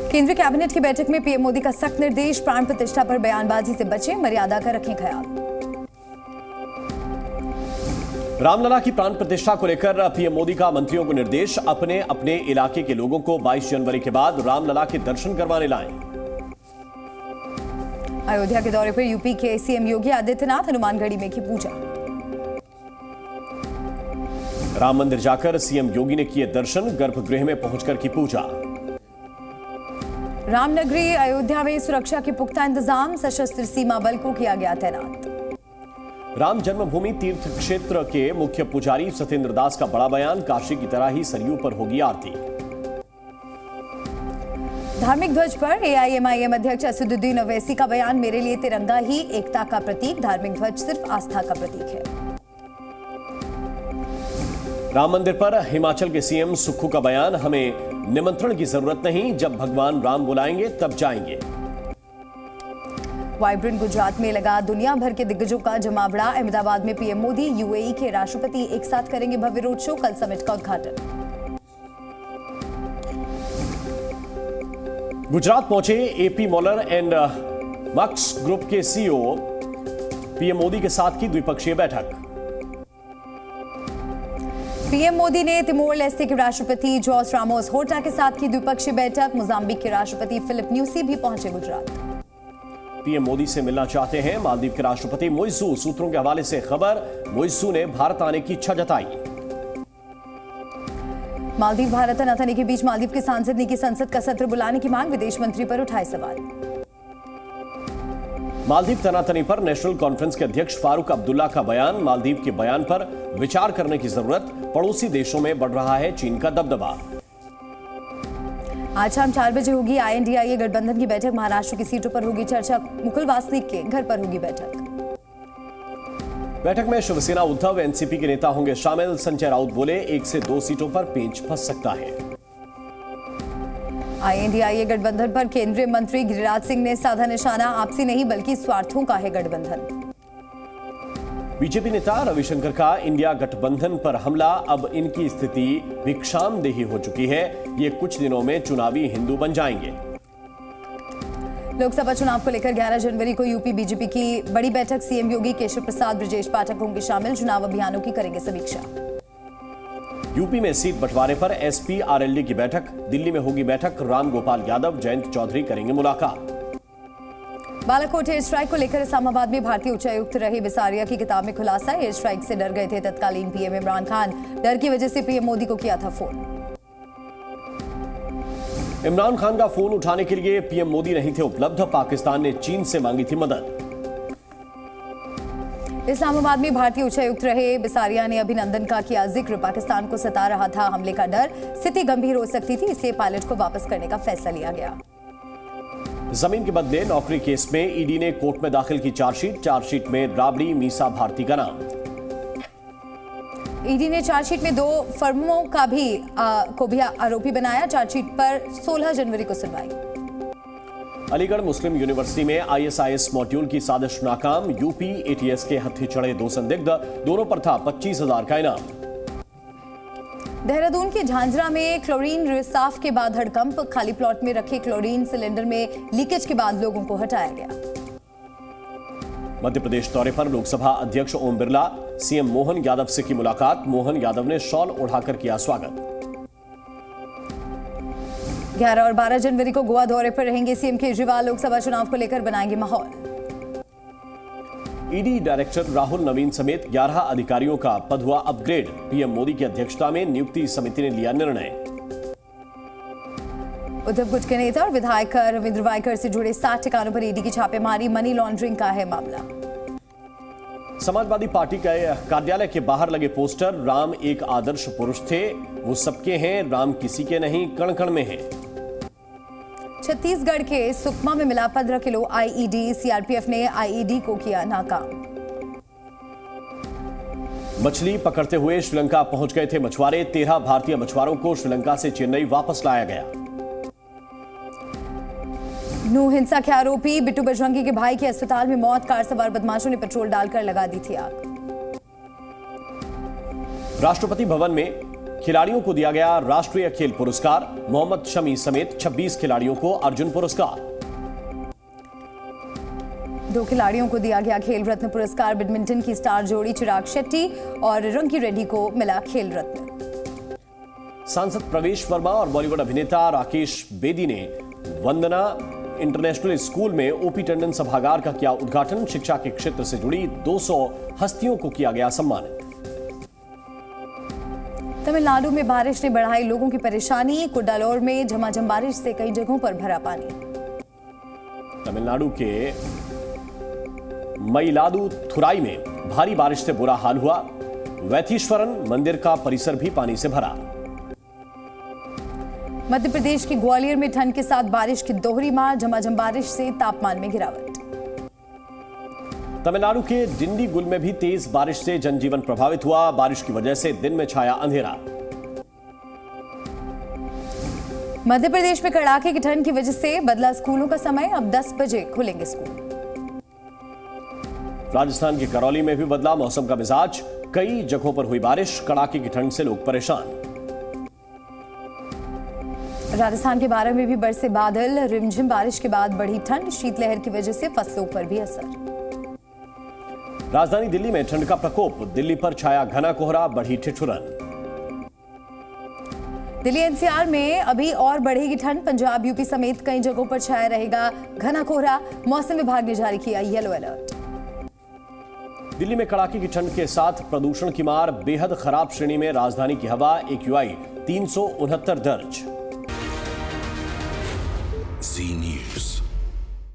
केंद्रीय कैबिनेट की बैठक में पीएम मोदी का सख्त निर्देश, प्राण प्रतिष्ठा पर बयानबाजी से बचें, मर्यादा का रखें ख्याल। रामलला की प्राण प्रतिष्ठा को लेकर पीएम मोदी का मंत्रियों को निर्देश, अपने अपने इलाके के लोगों को 22 जनवरी के बाद रामलला के दर्शन करवाने लाएं। अयोध्या के दौरे पर यूपी के सीएम योगी आदित्यनाथ, हनुमानगढ़ी में की पूजा। राम मंदिर जाकर सीएम योगी ने किए दर्शन, गर्भगृह में पहुंचकर की पूजा। रामनगरी अयोध्या में सुरक्षा के पुख्ता इंतजाम, सशस्त्र सीमा बल को किया गया तैनात। राम जन्मभूमि तीर्थ क्षेत्र के मुख्य पुजारी सत्येंद्र दास का बड़ा बयान, काशी की तरह ही सरयू पर होगी आरती। धार्मिक ध्वज पर एआईएमआईएम अध्यक्ष असदुद्दीन ओवैसी का बयान, मेरे लिए तिरंगा ही एकता का प्रतीक, धार्मिक ध्वज सिर्फ आस्था का प्रतीक है। राम मंदिर पर हिमाचल के सीएम सुक्खू का बयान, हमें निमंत्रण की जरूरत नहीं, जब भगवान राम बुलाएंगे तब जाएंगे। वाइब्रेंट गुजरात में लगा दुनिया भर के दिग्गजों का जमावड़ा, अहमदाबाद में पीएम मोदी, यूएई के राष्ट्रपति एक साथ करेंगे भव्य रोड शो, कल समिट का उद्घाटन। गुजरात पहुंचे एपी मॉलर एंड मक्स ग्रुप के सीईओ, पीएम मोदी के साथ की द्विपक्षीय बैठक। पीएम मोदी ने तिमोर लेस्ते के राष्ट्रपति जॉस रामोस होर्टा के साथ की द्विपक्षीय बैठक, मोजाम्बिक के राष्ट्रपति फिलिप न्यूसी भी पहुंचे गुजरात। पीएम मोदी से मिलना चाहते हैं मालदीव के राष्ट्रपति मुइज्जू, सूत्रों के हवाले से खबर, मुइज्जू ने भारत आने की इच्छा जताई। मालदीव भारत तनातनी के बीच मालदीव के सांसद ने की संसद का सत्र बुलाने की मांग, विदेश मंत्री पर उठाए सवाल। मालदीव तनातनी पर नेशनल कॉन्फ्रेंस के अध्यक्ष फारूक अब्दुल्ला का बयान, मालदीव के बयान पर विचार करने की जरूरत, पड़ोसी देशों में बढ़ रहा है चीन का दबदबा। आज शाम 4 बजे होगी आईएनडीआईए गठबंधन की बैठक, महाराष्ट्र की सीटों पर होगी चर्चा, मुकुल वासनिक के घर पर होगी बैठक। बैठक में शिवसेना उद्धव, एनसीपी के नेता होंगे शामिल, संजय राउत बोले 1 से 2 सीटों पर पेंच फंस सकता है। आईएनडीआईए गठबंधन पर केंद्रीय मंत्री गिरिराज सिंह ने साधा निशाना, आपसी नहीं बल्कि स्वार्थों का है गठबंधन। बीजेपी नेता रविशंकर का इंडिया गठबंधन पर हमला, अब इनकी स्थिति भिक्षामदेही हो चुकी है, ये कुछ दिनों में चुनावी हिंदू बन जाएंगे। लोकसभा चुनाव को लेकर 11 जनवरी को यूपी बीजेपी की बड़ी बैठक, सीएम योगी, केशव प्रसाद, ब्रजेश पाठक होंगे शामिल, चुनाव अभियानों की करेंगे समीक्षा। यूपी में सीट बंटवारे पर एसपी आरएलडी की बैठक, दिल्ली में होगी बैठक, राम गोपाल यादव, जयंत चौधरी करेंगे मुलाकात। बालाकोट एयर स्ट्राइक को लेकर इस्लामाबाद में भारतीय उच्चायुक्त रहे बिसारिया की किताब में खुलासा, एयर स्ट्राइक से डर गए थे तत्कालीन पीएम इमरान खान, डर की वजह से पीएम मोदी को किया था फोन। इमरान खान का फोन उठाने के लिए पीएम मोदी नहीं थे उपलब्ध, पाकिस्तान ने चीन से मांगी थी मदद। इस्लामाबाद में भारतीय उच्चायुक्त रहे बिसारिया ने अभिनंदन का किया जिक्र, पाकिस्तान को सता रहा था हमले का डर, स्थिति गंभीर हो सकती थी, इसलिए पायलट को वापस करने का फैसला लिया गया। जमीन के बदले नौकरी केस में ईडी ने कोर्ट में दाखिल की चार्जशीट में राबड़ी मीसा भारती का नाम। ईडी ने चार्जशीट में 2 फर्मों को भी आरोपी बनाया, चार्जशीट पर 16 जनवरी को सुनवाई। अलीगढ़ मुस्लिम यूनिवर्सिटी में आईएसआईएस मॉड्यूल की साजिश नाकाम, यूपी एटीएस के हत्थे चढ़े 2 संदिग्ध, दोनों पर था 25,000 का इनाम। देहरादून के झांझरा में क्लोरीन रिसाव के बाद हड़कंप, खाली प्लॉट में रखे क्लोरीन सिलेंडर में लीकेज के बाद लोगों को हटाया गया। मध्य प्रदेश दौरे पर लोकसभा अध्यक्ष ओम बिरला, सीएम मोहन यादव से की मुलाकात, मोहन यादव ने शॉल उड़ाकर किया स्वागत। 11 और 12 जनवरी को गोवा दौरे पर रहेंगे सीएम केजरीवाल, लोकसभा चुनाव को लेकर बनाएंगे माहौल। ईडी डायरेक्टर राहुल नवीन समेत 11 अधिकारियों का पद हुआ अपग्रेड, पीएम मोदी की अध्यक्षता में नियुक्ति समिति ने लिया निर्णय। उद्धव गुट के नेता और विधायक रविंद्र वायकर से जुड़े 60 ठिकानों पर ईडी की छापेमारी, मनी लॉन्ड्रिंग का है मामला। समाजवादी पार्टी के कार्यालय के बाहर लगे पोस्टर, राम एक आदर्श पुरुष थे, वो सबके हैं, राम किसी के नहीं, कण कण में है। छत्तीसगढ़ के सुकमा में मिला 15 किलो आईईडी, सीआरपीएफ ने आईईडी को किया नाकाम। मछली पकड़ते हुए श्रीलंका पहुंच गए थे मछुआरे, 13 भारतीय मछुआरों को श्रीलंका से चेन्नई वापस लाया गया। नूह हिंसा के आरोपी बिट्टू बजरंगी के भाई की अस्पताल में मौत, कार सवार बदमाशों ने पेट्रोल डालकर लगा दी थी आग। राष्ट्रपति भवन में खिलाड़ियों को दिया गया राष्ट्रीय खेल पुरस्कार। मोहम्मद शमी समेत 26 खिलाड़ियों को अर्जुन पुरस्कार। 2 खिलाड़ियों को दिया गया खेल रत्न पुरस्कार। बैडमिंटन की स्टार जोड़ी चिराग शेट्टी और रंकी रेड्डी को मिला खेल रत्न। सांसद प्रवेश वर्मा और बॉलीवुड अभिनेता राकेश बेदी ने वंदना इंटरनेशनल स्कूल में ओपी टंडन सभागार का किया उद्घाटन। शिक्षा के क्षेत्र से जुड़ी 200 हस्तियों को किया गया सम्मानित। तमिलनाडु में बारिश ने बढ़ाई लोगों की परेशानी। कुड्डालोर में झमाझम बारिश से कई जगहों पर भरा पानी। तमिलनाडु के मयिलादुथुराई में भारी बारिश से बुरा हाल हुआ। वैथीश्वरन मंदिर का परिसर भी पानी से भरा। मध्य प्रदेश के ग्वालियर में ठंड के साथ बारिश की दोहरी मार। झमाझम बारिश से तापमान में गिरावट। तमिलनाडु के डिंडीगुल में भी तेज बारिश से जनजीवन प्रभावित हुआ। बारिश की वजह से दिन में छाया अंधेरा। मध्य प्रदेश में कड़ाके की ठंड की वजह से बदला स्कूलों का समय। अब 10 बजे खुलेंगे स्कूल। राजस्थान के करौली में भी बदला मौसम का मिजाज। कई जगहों पर हुई बारिश। कड़ाके की ठंड से लोग परेशान। राजस्थान के बारां में भी बरसे बादल। रिमझिम बारिश के बाद बढ़ी ठंड। शीतलहर की वजह से फसलों पर भी असर। राजधानी दिल्ली में ठंड का प्रकोप। दिल्ली पर छाया घना कोहरा। बढ़ी ठिठुरन। दिल्ली एनसीआर में अभी और बढ़ेगी ठंड। पंजाब यूपी समेत कई जगहों पर छाया रहेगा घना कोहरा। मौसम विभाग ने जारी किया येलो अलर्ट। दिल्ली में कड़ाके की ठंड के साथ प्रदूषण की मार। बेहद खराब श्रेणी में राजधानी की हवा। AQI 369 दर्ज। Zee News।